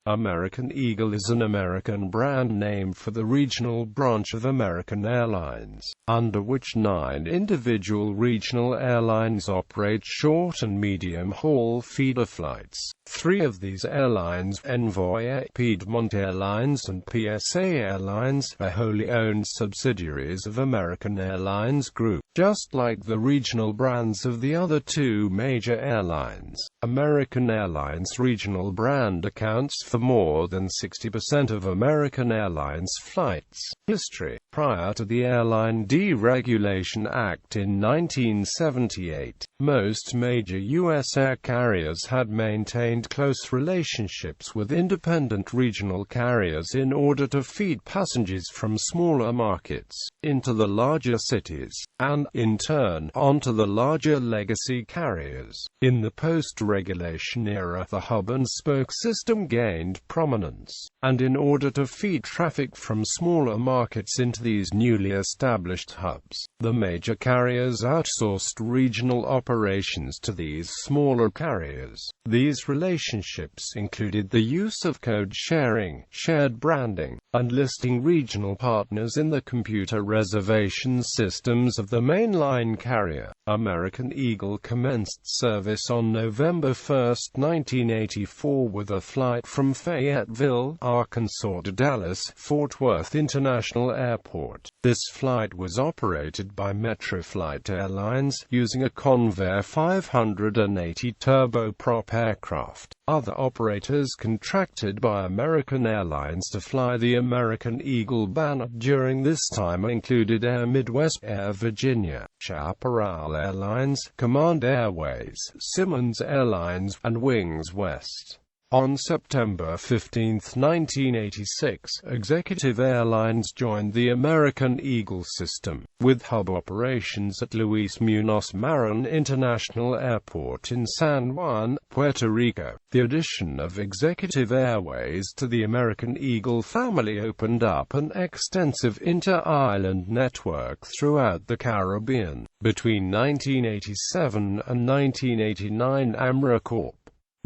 American Eagle is an American brand name for the regional branch of American Airlines, under which 9 individual regional airlines operate short and medium-haul feeder flights. 3 of these airlines, Envoy Air, Piedmont Airlines and PSA Airlines, are wholly owned subsidiaries of American Airlines Group. Just like the regional brands of the other 2 major airlines, American Airlines' regional brand accounts for more than 60% of American Airlines flights history. Prior to the Airline Deregulation Act in 1978, most major U.S. air carriers had maintained close relationships with independent regional carriers in order to feed passengers from smaller markets into the larger cities, and, in turn, onto the larger legacy carriers. In the post-regulation era, the hub-and-spoke system gained prominence, and in order to feed traffic from smaller markets into these newly established hubs, the major carriers outsourced regional operations to these smaller carriers. These relationships included the use of code sharing, shared branding, and listing regional partners in the computer reservation systems of the mainline carrier. American Eagle commenced service on November 1, 1984 with a flight from Fayetteville, Arkansas to Dallas-Fort Worth International Airport. This flight was operated by Metroflight Airlines, using a Convair 580 turboprop aircraft. Other operators contracted by American Airlines to fly the American Eagle banner during this time included Air Midwest, Air Virginia, Chaparral Airlines, Command Airways, Simmons Airlines, and Wings West. On September 15, 1986, Executive Airlines joined the American Eagle system, with hub operations at Luis Munoz Marin International Airport in San Juan, Puerto Rico. The addition of Executive Airways to the American Eagle family opened up an extensive inter-island network throughout the Caribbean. Between 1987 and 1989, AMRA Corp.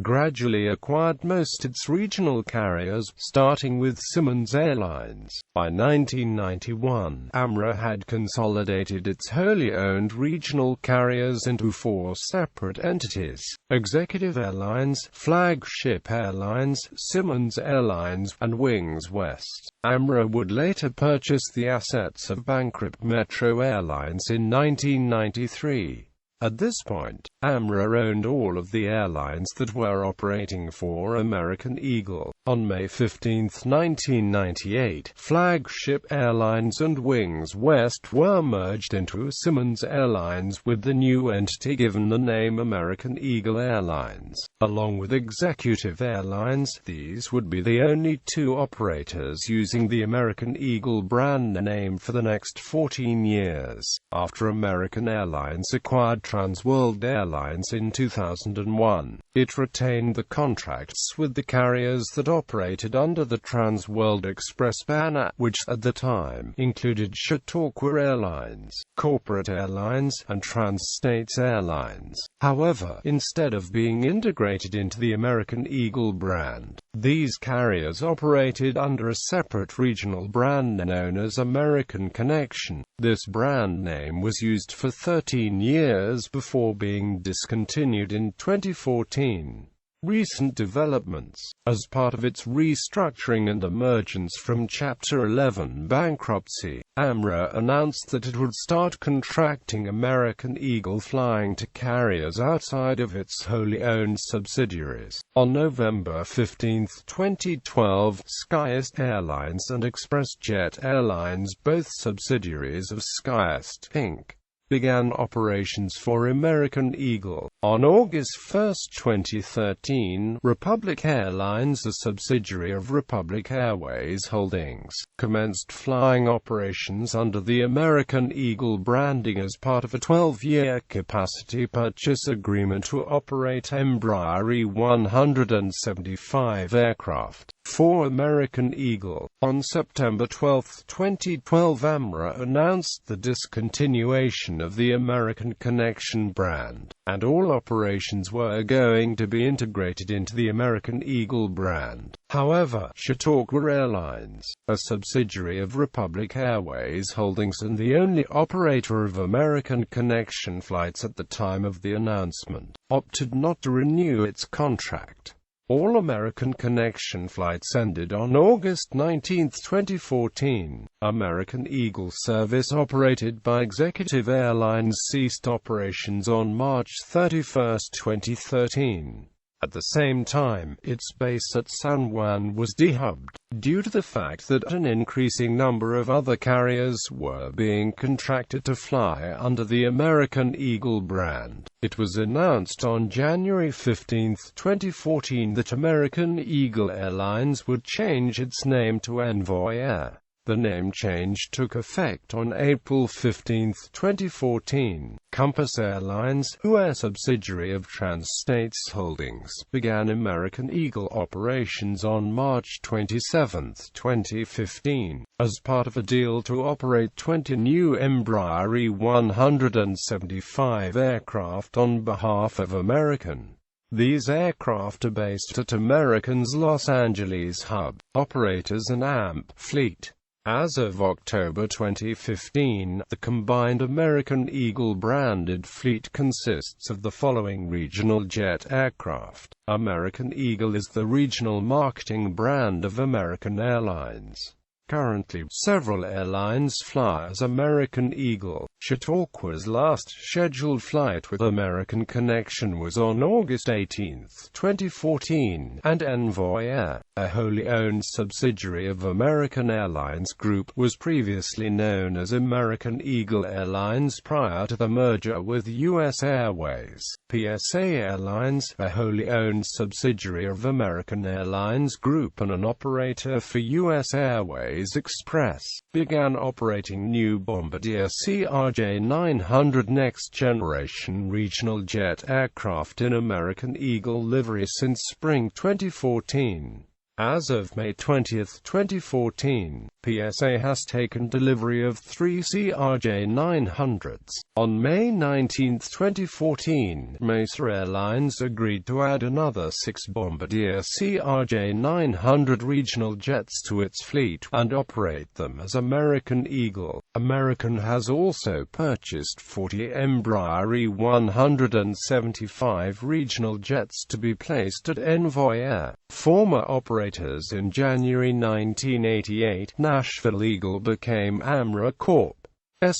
gradually acquired most its regional carriers, starting with Simmons Airlines. By 1991, AMRA had consolidated its wholly owned regional carriers into 4 separate entities: Executive Airlines, Flagship Airlines, Simmons Airlines, and Wings West. AMRA would later purchase the assets of bankrupt Metro Airlines in 1993. At this point, AMRA owned all of the airlines that were operating for American Eagle. On May 15, 1998, Flagship Airlines and Wings West were merged into Simmons Airlines, with the new entity given the name American Eagle Airlines. Along with Executive Airlines, these would be the only 2 operators using the American Eagle brand name for the next 14 years. After American Airlines acquired Transworld Airlines in 2001, it retained the contracts with the carriers that operated under the Transworld Express banner, which at the time included Chautauqua Airlines, Corporate Airlines, and Trans-States Airlines. However, instead of being integrated into the American Eagle brand, these carriers operated under a separate regional brand known as American Connection. This brand name was used for 13 years before being discontinued in 2014. Recent developments. As part of its restructuring and emergence from Chapter 11 bankruptcy, AMRA announced that it would start contracting American Eagle flying to carriers outside of its wholly owned subsidiaries. On November 15, 2012, SkyEast Airlines and ExpressJet Airlines, both subsidiaries of SkyEast, Inc., began operations for American Eagle. On August 1, 2013, Republic Airlines, a subsidiary of Republic Airways Holdings, commenced flying operations under the American Eagle branding as part of a 12-year capacity purchase agreement to operate Embraer E175 aircraft. for American Eagle. On September 12, 2012, AMRA announced the discontinuation of the American Connection brand, and all operations were going to be integrated into the American Eagle brand. However, Chautauqua Airlines, a subsidiary of Republic Airways Holdings and the only operator of American Connection flights at the time of the announcement, opted not to renew its contract. All American Connection flights ended on August 19, 2014. American Eagle service operated by Executive Airlines ceased operations on March 31, 2013. At the same time, its base at San Juan was dehubbed, due to the fact that an increasing number of other carriers were being contracted to fly under the American Eagle brand. It was announced on January 15, 2014 that American Eagle Airlines would change its name to Envoy Air. The name change took effect on April 15, 2014. Compass Airlines, who are a subsidiary of Trans-States Holdings, began American Eagle operations on March 27, 2015, as part of a deal to operate 20 new Embraer E175 aircraft on behalf of American. These aircraft are based at American's Los Angeles hub, operators and AMP fleet. As of October 2015, the combined American Eagle branded fleet consists of the following regional jet aircraft. American Eagle is the regional marketing brand of American Airlines. Currently, several airlines fly as American Eagle. Chautauqua's last scheduled flight with American Connection was on August 18, 2014, and Envoy Air, a wholly owned subsidiary of American Airlines Group, was previously known as American Eagle Airlines prior to the merger with U.S. Airways. PSA Airlines, a wholly owned subsidiary of American Airlines Group and an operator for U.S. Airways Express, began operating new Bombardier CRJ-900 next-generation regional jet aircraft in American Eagle livery since spring 2014. As of May 20, 2014, PSA has taken delivery of 3 CRJ-900s. On May 19, 2014, Mesa Airlines agreed to add another 6 Bombardier CRJ-900 regional jets to its fleet, and operate them as American Eagle. American has also purchased 40 Embraer E175 regional jets to be placed at Envoy Air. Former operators in January 1988, Nashville Eagle became AMRA Corp's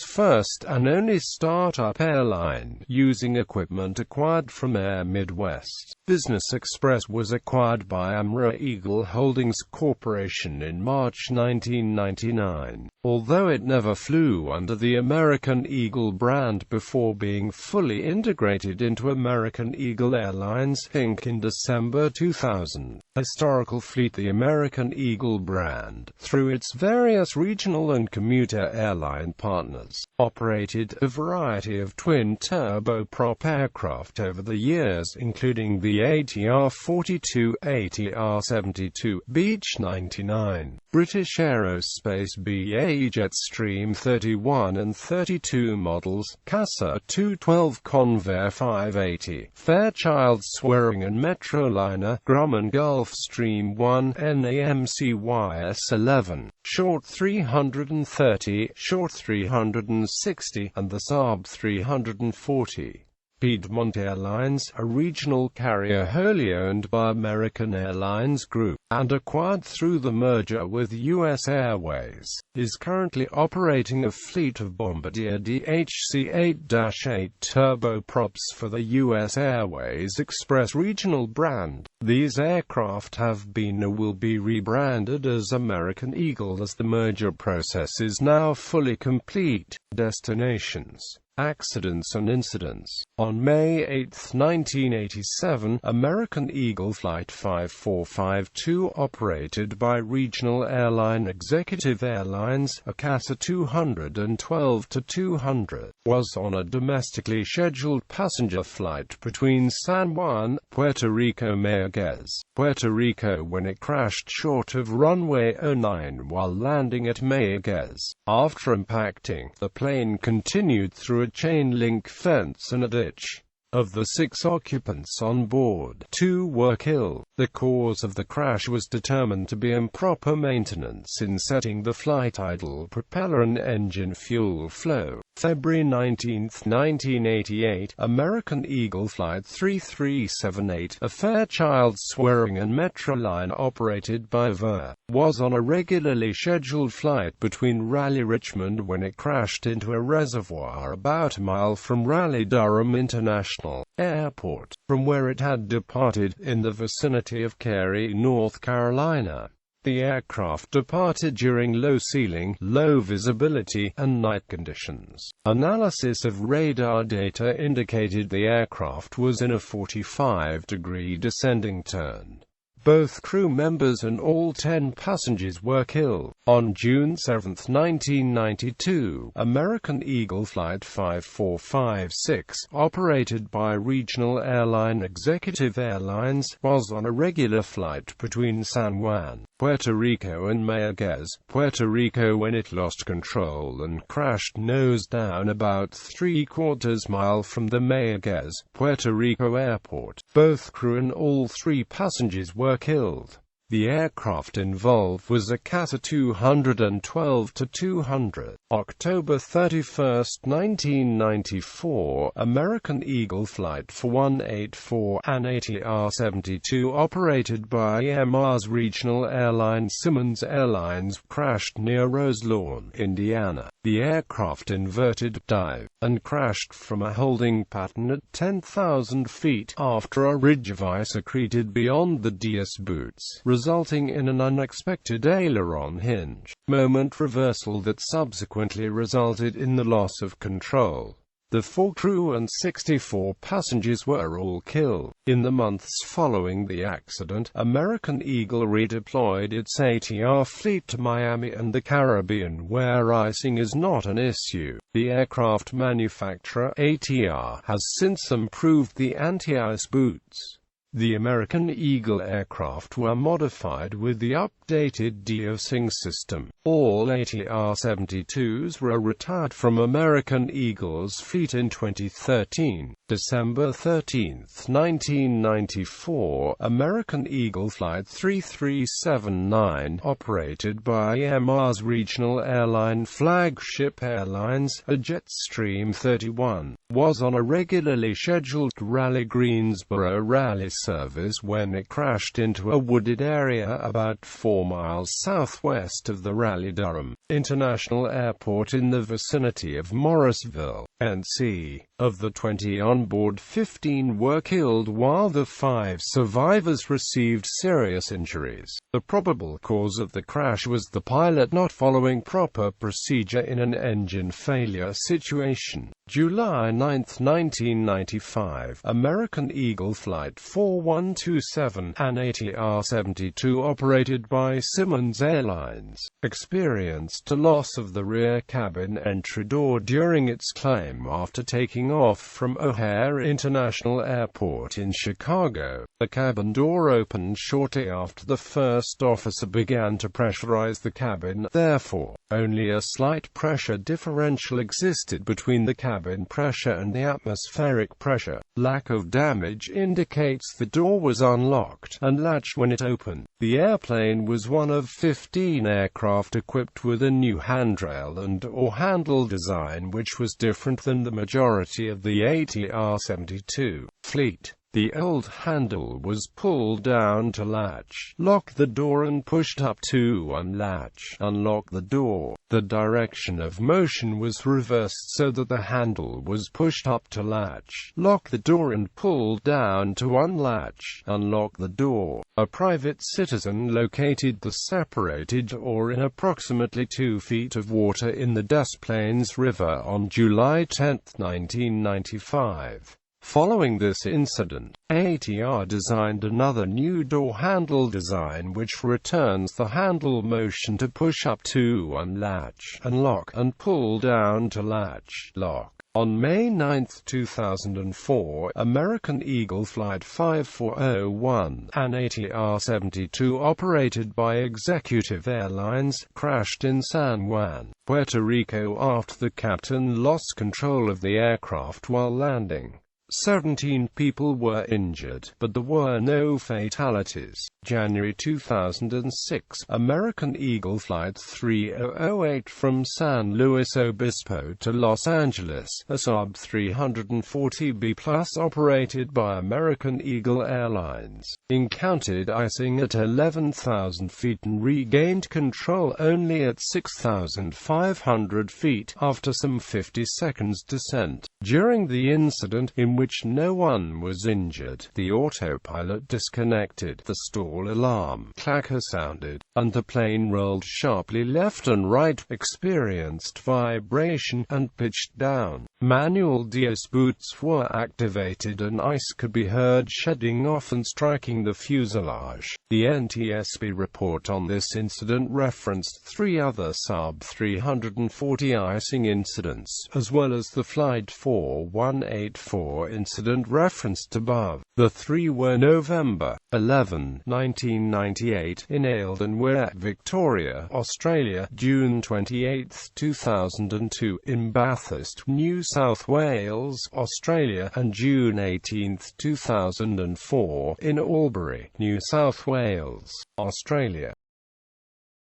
first and only startup airline, using equipment acquired from Air Midwest. Business Express was acquired by AMRA Eagle Holdings Corporation in March 1999, although it never flew under the American Eagle brand before being fully integrated into American Eagle Airlines, Inc. in December 2000. Historical fleet. The American Eagle brand, through its various regional and commuter airline partners, operated a variety of twin-turboprop aircraft over the years, including the ATR-42, ATR-72, Beech 99, British Aerospace BAE Jetstream 31 and 32 models, Casa 212, Convair 580, Fairchild Swearingen Metroliner, Grumman Gulfstream 1, NAMC YS11, Short 330, Short 360, and the Saab 340. Piedmont Airlines, a regional carrier wholly owned by American Airlines Group, and acquired through the merger with U.S. Airways, is currently operating a fleet of Bombardier DHC-8-8 turboprops for the U.S. Airways Express regional brand. These aircraft have been or will be rebranded as American Eagle as the merger process is now fully complete. Destinations. Accidents and incidents. On May 8, 1987, American Eagle Flight 5452, operated by regional airline Executive Airlines, ACASA 212-200, was on a domestically scheduled passenger flight between San Juan, Puerto Rico Mayaguez, Puerto Rico when it crashed short of runway 09 while landing at Mayaguez. After impacting, the plane continued through a chain-link fence and a ditch. Of the 6 occupants on board, 2 were killed. The cause of the crash was determined to be improper maintenance in setting the flight idle propeller and engine fuel flow. February 19, 1988, American Eagle Flight 3378, a Fairchild-Swearingen and Metroline operated by Envoy Air, was on a regularly scheduled flight between Raleigh-Richmond when it crashed into a reservoir about a mile from Raleigh-Durham International Airport, from where it had departed, in the vicinity of Cary, North Carolina. The aircraft departed during low ceiling, low visibility, and night conditions. Analysis of radar data indicated the aircraft was in a 45-degree descending turn. Both crew members and all 10 passengers were killed. On June 7, 1992, American Eagle Flight 5456, operated by regional airline Executive Airlines, was on a regular flight between San Juan, Puerto Rico and Mayaguez, Puerto Rico when it lost control and crashed nose down about 3/4 mile from the Mayaguez, Puerto Rico airport. Both crew and all 3 passengers were killed. The aircraft involved was a ACASA 212-200. October 31, 1994, American Eagle Flight 4184, an ATR-72 operated by MR's regional airline Simmons Airlines, crashed near Roselawn, Indiana. The aircraft inverted dive and crashed from a holding pattern at 10,000 feet after a ridge of ice accreted beyond the DS boots, resulting in an unexpected aileron hinge moment reversal that subsequently resulted in the loss of control. The 4 crew and 64 passengers were all killed. In the months following the accident, American Eagle redeployed its ATR fleet to Miami and the Caribbean, where icing is not an issue. The aircraft manufacturer, ATR, has since improved the anti-ice boots. The American Eagle aircraft were modified with the updated de-icing system. All ATR-72s were retired from American Eagle's fleet in 2013. December 13, 1994, American Eagle Flight 3379, operated by MR's regional airline Flagship Airlines, a Jetstream 31, was on a regularly scheduled Raleigh-Greensboro-Raleigh service when it crashed into a wooded area about 4 miles southwest of the Raleigh-Durham International Airport in the vicinity of Morrisville, NC. Of the 20 on board, 15 were killed while the 5 survivors received serious injuries. The probable cause of the crash was the pilot not following proper procedure in an engine failure situation. July 9, 1995, American Eagle Flight 4127, an ATR-72 operated by Simmons Airlines, experienced a loss of the rear cabin entry door during its climb after taking off from O'Hare International Airport in Chicago. The cabin door opened shortly after the first officer began to pressurize the cabin, therefore, only a slight pressure differential existed between the cabin pressure and the atmospheric pressure. Lack of damage indicates the door was unlocked and latched when it opened. The airplane was one of 15 aircraft equipped with a new handrail and/or handle design which was different than the majority of the ATR-72 fleet. The old handle was pulled down to latch, lock the door and pushed up to unlatch, unlock the door. The direction of motion was reversed so that the handle was pushed up to latch, lock the door and pulled down to unlatch, unlock the door. A private citizen located the separated oar in approximately 2 feet of water in the Des Plaines River on July 10, 1995. Following this incident, ATR designed another new door handle design which returns the handle motion to push up to unlatch, unlock, and pull down to latch, lock. On May 9, 2004, American Eagle Flight 5401, an ATR-72 operated by Executive Airlines, crashed in San Juan, Puerto Rico after the captain lost control of the aircraft while landing. 17 people were injured, but there were no fatalities. January 2006, American Eagle Flight 3008 from San Luis Obispo to Los Angeles, a Saab 340B+ operated by American Eagle Airlines, encountered icing at 11,000 feet and regained control only at 6,500 feet, after some 50 seconds descent. During the incident, in which no one was injured, the autopilot disconnected, the stall alarm clacker sounded, and the plane rolled sharply left and right, experienced vibration, and pitched down. Manual DOS boots were activated and ice could be heard shedding off and striking the fuselage. The NTSB report on this incident referenced 3 other Saab 340 icing incidents, as well as the Flight 4184 incident referenced above. The 3 were November 11, 1998, in Eildon, Victoria, Australia; June 28, 2002, in Bathurst, New South Wales, Australia; and June 18, 2004, in Albury, New South Wales, Australia.